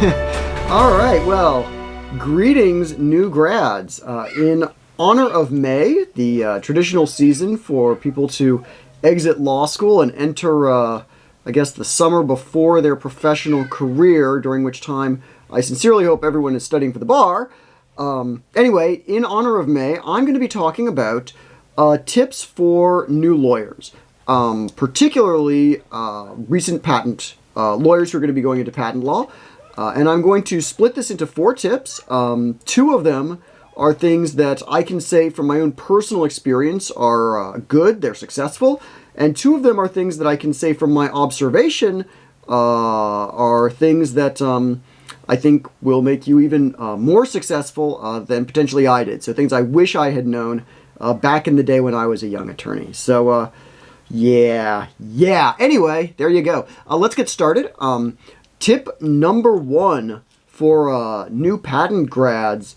All right, well, greetings, new grads. In honor of May, the traditional season for people to exit law school and enter, I guess, the summer before their professional career, during which time I sincerely hope everyone is studying for the bar. Anyway, in honor of May, I'm going to be talking about tips for new lawyers, particularly recent patent lawyers who are going to be going into patent law. And I'm going to split this into 4 tips. 2 of them are things that I can say from my own personal experience are good, they're successful. And 2 of them are things that I can say from my observation are things that I think will make you even more successful than potentially I did. So things I wish I had known back in the day when I was a young attorney. So yeah. Anyway, there you go. Let's get started. Tip number 1 for new patent grads.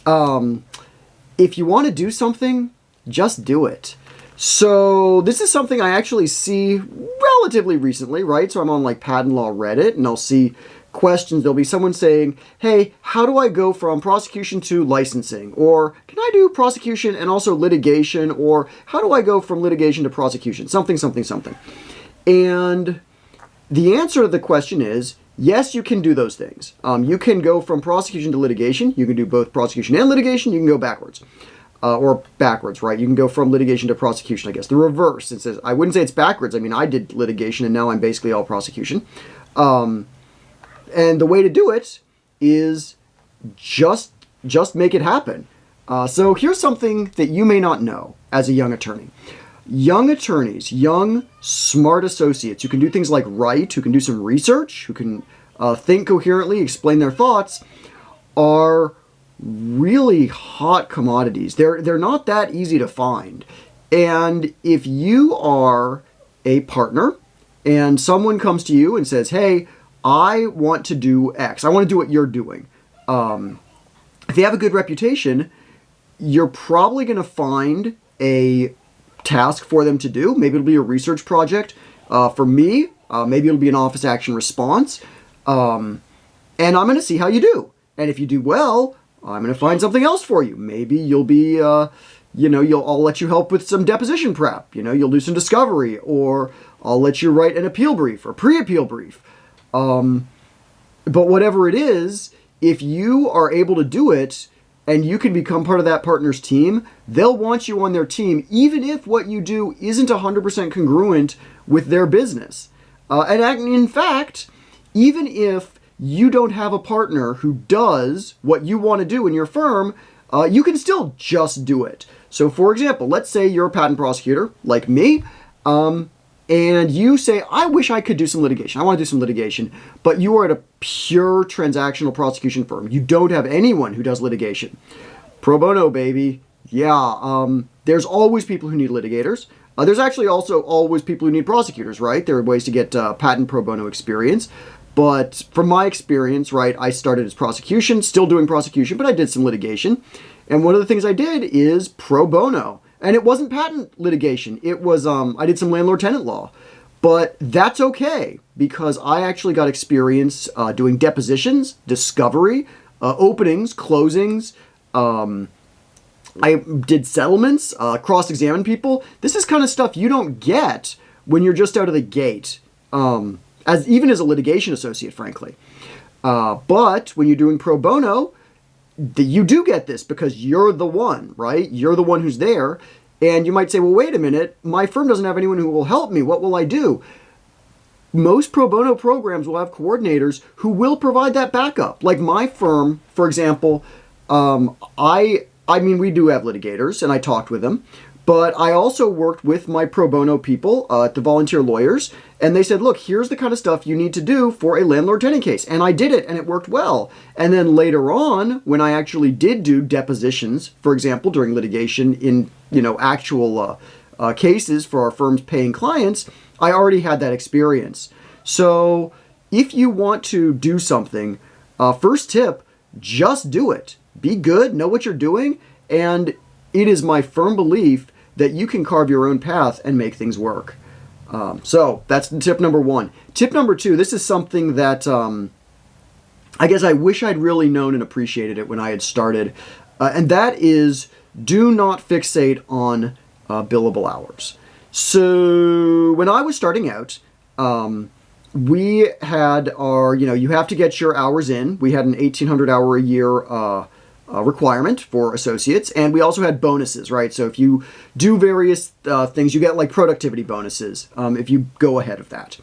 If you want to do something, just do it. So this is something I actually see relatively recently, right? So I'm on like patent law Reddit and I'll see questions. There'll be someone saying, hey, how do I go from prosecution to licensing? Or can I do prosecution and also litigation? Or how do I go from litigation to prosecution? Something. And the answer to the question is, yes, you can do those things. You can go from prosecution to litigation. You can do both prosecution and litigation. You can go backwards. Or backwards, right? You can go from litigation to prosecution, I guess. The reverse. It says, I wouldn't say it's backwards. I mean, I did litigation and now I'm basically all prosecution. And the way to do it is just make it happen. So here's something that you may not know as a young attorney. Young attorneys, young, smart associates who can do things like write, who can do some research, who can think coherently, explain their thoughts, are really hot commodities. They're not that easy to find. And if you are a partner and someone comes to you and says, hey, I want to do X, I want to do what you're doing. If you have a good reputation, you're probably going to find a task for them to do. Maybe it'll be a research project. For me, maybe it'll be an office action response. And I'm going to see how you do. And if you do well, I'm going to find something else for you. Maybe you'll be, I'll let you help with some deposition prep. You'll do some discovery, or I'll let you write an appeal brief or pre-appeal brief. But whatever it is, if you are able to do it and you can become part of that partner's team, they'll want you on their team, even if what you do isn't 100% congruent with their business. And in fact, even if you don't have a partner who does what you want to do in your firm, you can still just do it. So for example, let's say you're a patent prosecutor like me, and you say, I wish I could do some litigation. I want to do some litigation, but you are at a pure transactional prosecution firm. You don't have anyone who does litigation. Pro bono, baby. Yeah, there's always people who need litigators. There's actually also always people who need prosecutors, right? There are ways to get patent pro bono experience. But from my experience, right, I started as prosecution, still doing prosecution, but I did some litigation. And one of the things I did is pro bono. And it wasn't patent litigation. It was, I did some landlord-tenant law. But that's okay, because I actually got experience doing depositions, discovery, openings, closings. I did settlements, cross-examined people. This is kind of stuff you don't get when you're just out of the gate. Even as a litigation associate, frankly. But when you're doing pro bono, you do get this because you're the one, right? You're the one who's there. And you might say, well, wait a minute, my firm doesn't have anyone who will help me. What will I do? Most pro bono programs will have coordinators who will provide that backup. Like my firm, for example, I mean, we do have litigators, and I talked with them. But I also worked with my pro bono people, the volunteer lawyers, and they said, look, here's the kind of stuff you need to do for a landlord-tenant case. And I did it, and it worked well. And then later on, when I actually did do depositions, for example, during litigation in, actual cases for our firm's paying clients, I already had that experience. So if you want to do something, first tip, just do it. Be good, know what you're doing, and it is my firm belief that you can carve your own path and make things work. So that's tip number 1. Tip number 2, this is something that I guess I wish I'd really known and appreciated it when I had started. And that is, do not fixate on billable hours. So when I was starting out, we had our, you have to get your hours in. We had an 1,800 hour a year requirement for associates, and we also had bonuses, right? So if you do various things, you get like productivity bonuses if you go ahead of that.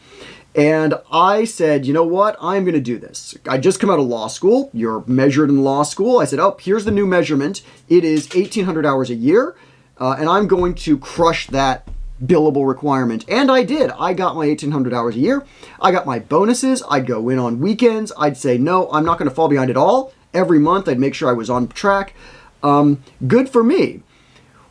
And I said, you know what? I'm going to do this. I just come out of law school. You're measured in law school. I said, oh, here's the new measurement. It is 1,800 hours a year, and I'm going to crush that billable requirement. And I did. I got my 1,800 hours a year. I got my bonuses. I'd go in on weekends. I'd say, no, I'm not going to fall behind at all. Every month, I'd make sure I was on track. Good for me.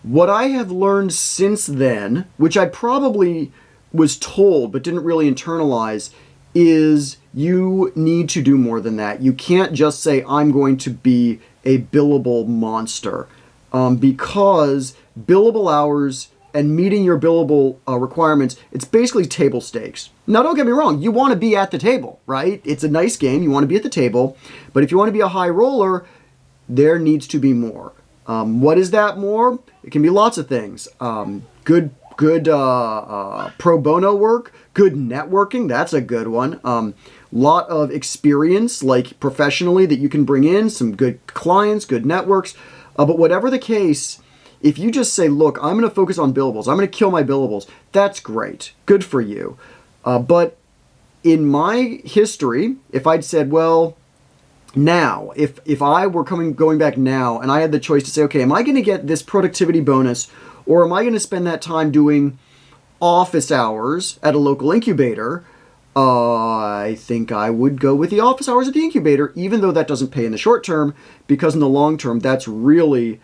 What I have learned since then, which I probably was told but didn't really internalize, is you need to do more than that. You can't just say, I'm going to be a billable monster, because billable hours and meeting your billable requirements, it's basically table stakes. Now, don't get me wrong. You want to be at the table, right? It's a nice game. You want to be at the table. But if you want to be a high roller, there needs to be more. What is that more? It can be lots of things. Good pro bono work, good networking, that's a good one. Lot of experience, like professionally, that you can bring in, some good clients, good networks. But whatever the case, if you just say, look, I'm going to focus on billables, I'm going to kill my billables, that's great. Good for you. But in my history, if I'd said, well, now, if I were going back now and I had the choice to say, okay, am I going to get this productivity bonus, or am I going to spend that time doing office hours at a local incubator? I think I would go with the office hours at the incubator, even though that doesn't pay in the short term, because in the long term, that's really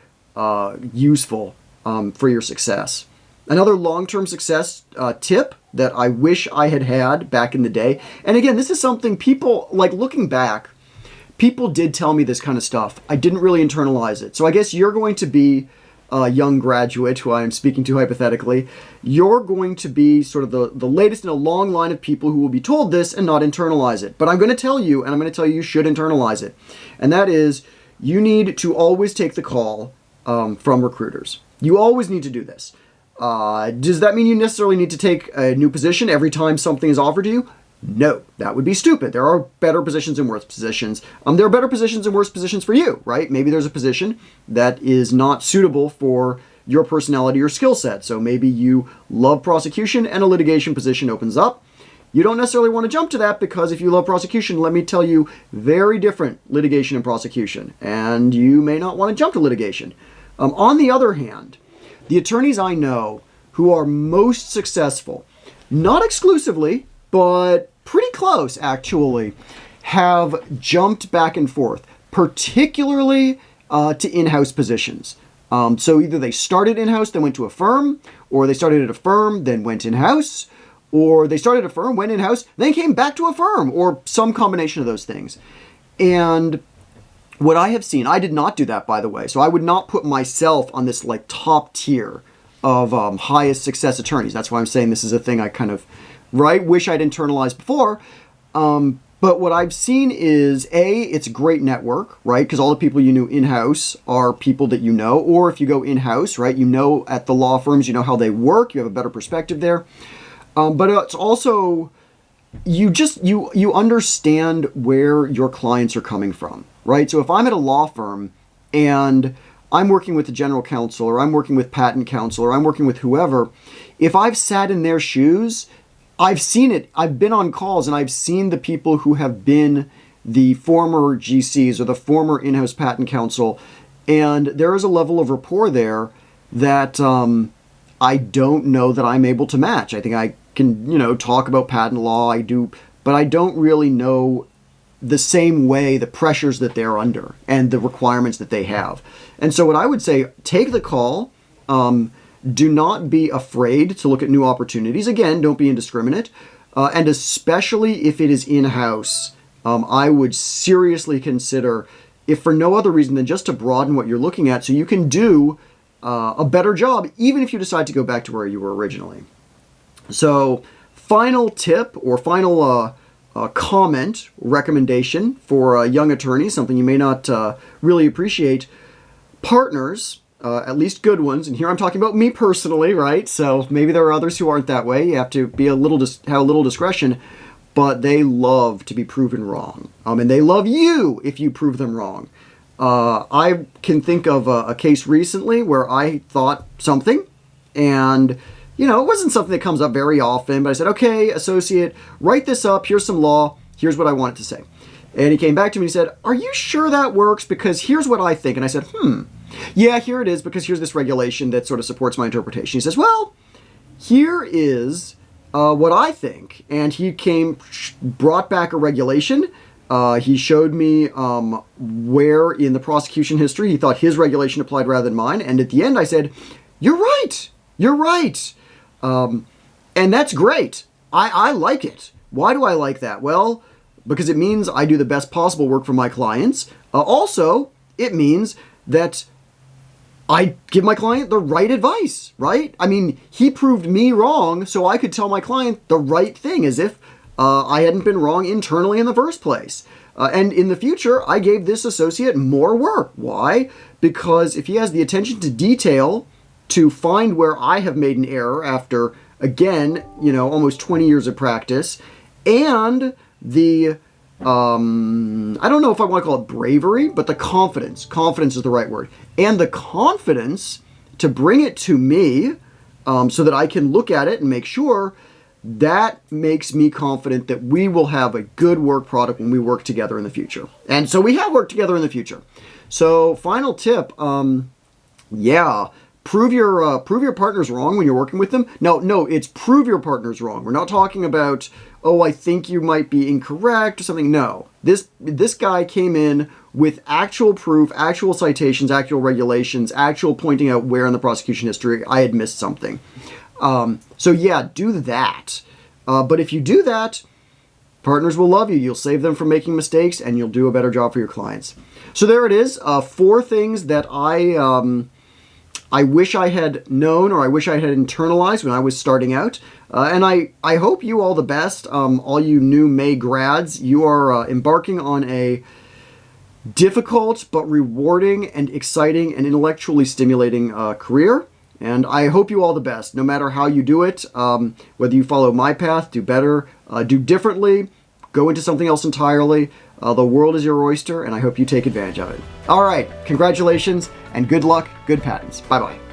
useful for your success. Another long-term success tip that I wish I had had back in the day, and again, this is something people, like looking back, people did tell me this kind of stuff. I didn't really internalize it. So I guess you're going to be a young graduate who I'm speaking to hypothetically. You're going to be sort of the latest in a long line of people who will be told this and not internalize it. But I'm going to tell you, and I'm going to tell you should internalize it. And that is, you need to always take the call from recruiters. You always need to do this. Does that mean you necessarily need to take a new position every time something is offered to you? No, that would be stupid. There are better positions and worse positions. There are better positions and worse positions for you, right? Maybe there's a position that is not suitable for your personality or skill set. So maybe you love prosecution and a litigation position opens up. You don't necessarily want to jump to that, because if you love prosecution, let me tell you, very different litigation and prosecution. And you may not want to jump to litigation. On the other hand, the attorneys I know who are most successful, not exclusively, but pretty close actually, have jumped back and forth, particularly to in-house positions. So either they started in-house, then went to a firm, or they started at a firm, then went in-house, or they started a firm, went in-house, then came back to a firm, or some combination of those things. And what I have seen, I did not do that, by the way, so I would not put myself on this like top tier of highest success attorneys. That's why I'm saying this is a thing I kind of, wish I'd internalized before. But what I've seen is, it's a great network, right? Because all the people you knew in-house are people that you know. Or if you go in-house, right, you know at the law firms, you know how they work. You have a better perspective there. But it's also, you understand where your clients are coming from, right? So if I'm at a law firm and I'm working with the general counsel, or I'm working with patent counsel, or I'm working with whoever, if I've sat in their shoes, I've seen it. I've been on calls and I've seen the people who have been the former GCs or the former in-house patent counsel, and there is a level of rapport there that I don't know that I'm able to match. I think I can, talk about patent law, I do, but I don't really know the same way the pressures that they're under and the requirements that they have. And so what I would say, take the call. Do not be afraid to look at new opportunities. Again, don't be indiscriminate. And especially if it is in-house, I would seriously consider, if for no other reason than just to broaden what you're looking at so you can do a better job, even if you decide to go back to where you were originally. So final tip or final comment, recommendation for young attorneys, something you may not really appreciate. Partners, at least good ones, and here I'm talking about me personally, right? So maybe there are others who aren't that way. You have to be have a little discretion, but they love to be proven wrong, and they love you if you prove them wrong. I can think of a case recently where I thought something, and it wasn't something that comes up very often, but I said, okay, associate, write this up. Here's some law. Here's what I want it to say. And he came back to me and he said, are you sure that works? Because here's what I think. And I said, yeah, here it is, because here's this regulation that sort of supports my interpretation. He says, well, here is what I think. And he brought back a regulation. He showed me where in the prosecution history he thought his regulation applied rather than mine. And at the end I said, you're right. You're right. And that's great. I like it. Why do I like that? Well, because it means I do the best possible work for my clients. Also, it means that I give my client the right advice, right? I mean, he proved me wrong, so I could tell my client the right thing, as if I hadn't been wrong internally in the first place. And in the future, I gave this associate more work. Why? Because if he has the attention to detail to find where I have made an error after, again, almost 20 years of practice, and the, I don't know if I want to call it bravery, but the confidence is the right word, and the confidence to bring it to me so that I can look at it and make sure, that makes me confident that we will have a good work product when we work together in the future. And so we have worked together in the future. So final tip, prove your partners wrong when you're working with them. No, it's prove your partners wrong. We're not talking about, I think you might be incorrect or something. No, this guy came in with actual proof, actual citations, actual regulations, actual pointing out where in the prosecution history I had missed something. So yeah, do that. But if you do that, partners will love you. You'll save them from making mistakes, and you'll do a better job for your clients. So there it is. 4 things that I wish I had known, or I wish I had internalized when I was starting out. And I hope you all the best. All you new May grads, you are embarking on a difficult but rewarding and exciting and intellectually stimulating career. And I hope you all the best, no matter how you do it. Whether you follow my path, do better, do differently, go into something else entirely. The world is your oyster, and I hope you take advantage of it. All right, congratulations, and good luck, good patents. Bye-bye.